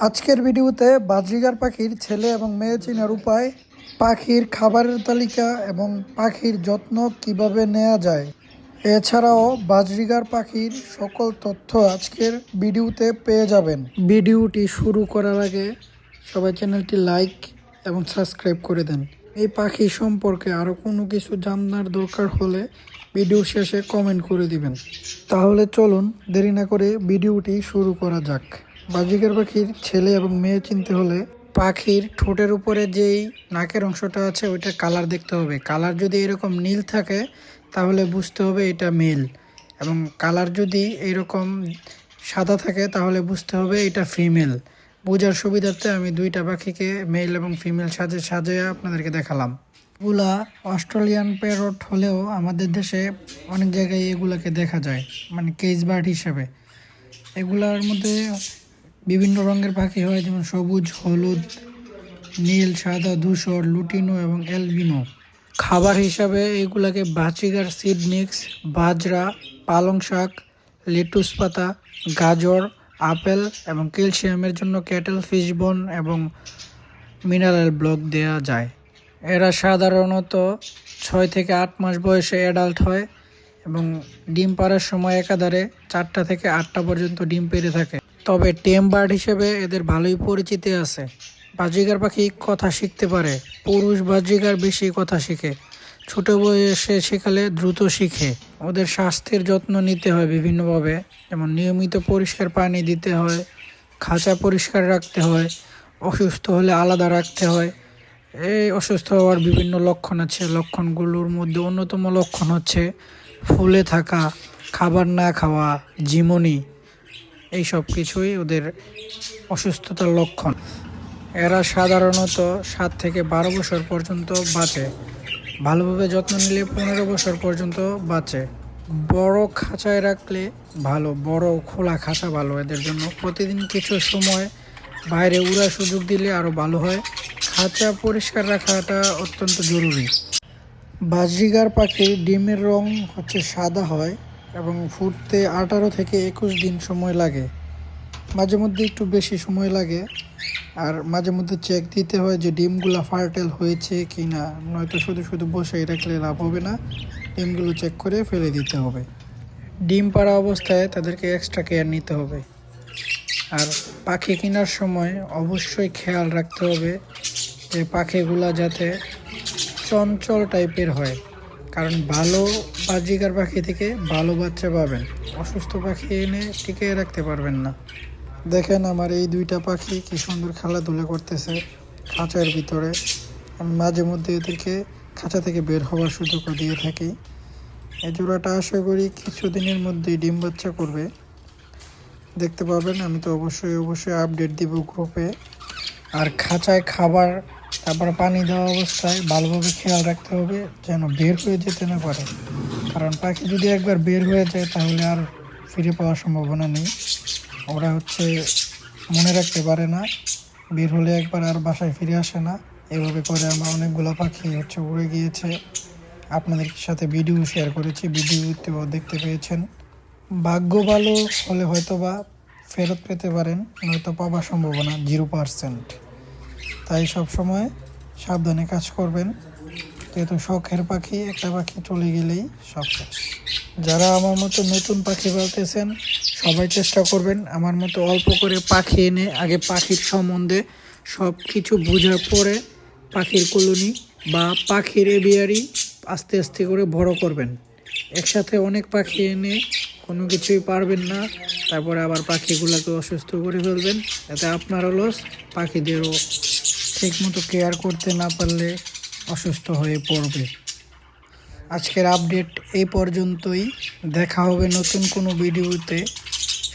আজকের ভিডিওতে বাজরিগার পাখির ছেলে এবং মেয়ে চেনার উপায়, পাখির খাবারের তালিকা এবং পাখির যত্ন কিভাবে নেওয়া যায়, এছাড়াও বাজরিগার পাখির সকল তথ্য আজকের ভিডিওতে পেয়ে যাবেন। ভিডিওটি শুরু করার আগে সবাই চ্যানেলটি লাইক এবং সাবস্ক্রাইব করে দেন। এই পাখি সম্পর্কে আরও কোনো কিছু জানার দরকার হলে ভিডিও শেষে কমেন্ট করে দিবেন। তাহলে চলুন দেরি না করে ভিডিওটি শুরু করা যাক। বাজরিগার পাখির ছেলে এবং মেয়ে চিনতে হলে পাখির ঠোঁটের উপরে যেই নাকের অংশটা আছে ওইটা কালার দেখতে হবে। কালার যদি এরকম নীল থাকে তাহলে বুঝতে হবে এটা মেল, এবং কালার যদি এরকম সাদা থাকে তাহলে বুঝতে হবে এটা ফিমেল। বোঝার সুবিধার্থে আমি দুইটা পাখিকে মেল এবং ফিমেল সাজিয়ে আপনাদেরকে দেখালাম। এগুলা অস্ট্রেলিয়ান প্যারট হলেও আমাদের দেশে অনেক জায়গায় এগুলাকে দেখা যায়, মানে কেজ বার্ড হিসেবে। এগুলার মধ্যে বিভিন্ন রঙের পাখি হয়, যেমন সবুজ, হলুদ, নীল, সাদা, ধূসর, লুটিনো এবং অ্যালবিনো। খাবার হিসাবে এগুলাকে বাজরিগার সিড মিক্স, বাজরা, পালং শাক, লেটুস পাতা, গাজর, আপেল এবং ক্যালসিয়ামের জন্য ক্যাটেল ফিশ বোন এবং মিনারেল ব্লক দেওয়া যায়। এরা সাধারণত 6 থেকে 8 মাস বয়সে অ্যাডাল্ট হয় এবং ডিম পাড়ার সময় একাধারে 4টা থেকে 8টা পর্যন্ত ডিম পেড়ে থাকে। তবে টেম বার্ড হিসেবে এদের ভালোই পরিচিতি আছে। বাজরিগার পাখি কথা শিখতে পারে। পুরুষ বাজরিগার বেশি কথা শিখে। ছোট বয়সে শেখালে দ্রুত শিখে। ওদের স্বাস্থ্যের যত্ন নিতে হয় বিভিন্নভাবে, যেমন নিয়মিত পরিষ্কার পানি দিতে হয়, খাঁচা পরিষ্কার রাখতে হয়, অসুস্থ হলে আলাদা রাখতে হয়। এই অসুস্থ হওয়ার বিভিন্ন লক্ষণ আছে। লক্ষণগুলোর মধ্যে অন্যতম লক্ষণ হচ্ছে ফুলে থাকা, খাবার না খাওয়া, ঝিমুনি, এই সব কিছুই ওদের অসুস্থতার লক্ষণ। এরা সাধারণত 7 থেকে 12 বছর পর্যন্ত বাঁচে। ভালোভাবে যত্ন নিলে 15 বছর পর্যন্ত বাঁচে। বড় খাঁচায় রাখলে ভালো, বড় খোলা খাঁচা ভালো এদের জন্য। প্রতিদিন কিছু সময় বাইরে উড়ার সুযোগ দিলে আরও ভালো হয়। খাঁচা পরিষ্কার রাখাটা অত্যন্ত জরুরি। বাজরিগার পাখির ডিমের রং হচ্ছে সাদা হয় এবং ফুটতে 18 থেকে 21 দিন সময় লাগে। মাঝে মধ্যে একটু বেশি সময় লাগে, আর মাঝে মধ্যে চেক দিতে হয় যে ডিমগুলো ফার্টাইল হয়েছে কি না, নয়তো শুধু শুধু বসে রাখলে লাভ হবে না। ডিমগুলো চেক করে ফেলে দিতে হবে। ডিম পাড়া অবস্থায় তাদেরকে এক্সট্রা কেয়ার নিতে হবে। আর পাখি কেনার সময় অবশ্যই খেয়াল রাখতে হবে যে পাখিগুলা যাতে চঞ্চল টাইপের হয়, কারণ ভালো বাজরিগার পাখি থেকে ভালো বাচ্চা পাবেন। অসুস্থ পাখি এনে টিকে রাখতে পারবেন না। দেখেন আমার এই দুইটা পাখি কি সুন্দর খেলাধুলা করতেছে খাঁচার ভিতরে। আমি মাঝে মধ্যে এদেরকে খাঁচা থেকে বের হওয়ার সুযোগও দিয়ে থাকি। এই জোড়াটা আশা করি কিছুদিনের মধ্যেই ডিম বাচ্চা করবে, দেখতে পাবেন। আমি তো অবশ্যই আপডেট দিব গ্রুপে। আর খাঁচায় খাবার, তারপর পানি দেওয়া অবস্থায় ভালোভাবে খেয়াল রাখতে হবে যেন বের হয়ে যেতে না পারে, কারণ পাখি যদি একবার বের হয়ে যায় তাহলে আর ফিরে পাওয়ার সম্ভাবনা নেই। ওরা মনে রাখতে পারে না, বের হলে একবার আর বাসায় ফিরে আসে না। এভাবে করে আমার অনেকগুলো পাখি উড়ে গিয়েছে। আপনাদের সাথে ভিডিও শেয়ার করেছি, ভিডিওতেও দেখতে পেয়েছেন। ভাগ্য ভালো হলে হয়তো বা ফেরত পেতে পারেন, নয়তো পাওয়ার সম্ভাবনা 0%। তাই সবসময় সাবধানে কাজ করবেন, যেহেতু শখের পাখি, একটা পাখি চলে গেলেই সব শেষ। যারা আমার মতো নতুন পাখি পালতেছেন সবাই চেষ্টা করবেন আমার মতো অল্প করে পাখি এনে আগে পাখির সম্বন্ধে সব কিছু বোঝার পরে পাখির কলোনি বা পাখির এভিয়ারি আস্তে আস্তে করে বড় করবেন। একসাথে অনেক পাখি এনে কোনো কিছুই পারবেন না, তারপরে আবার পাখিগুলোকে অসুস্থ করে ফেলবেন, এতে আপনারও লস, পাখিদেরও ঠিকমতো কেয়ার করতে না পারলে অসুস্থ হয়ে পড়বে। আজকের আপডেট এই পর্যন্তই। দেখা হবে নতুন কোনো ভিডিওতে।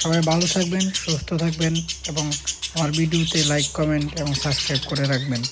সবাই ভালো থাকবেন, সুস্থ থাকবেন এবং আমার ভিডিওতে লাইক, কমেন্ট এবং সাবস্ক্রাইব করে রাখবেন।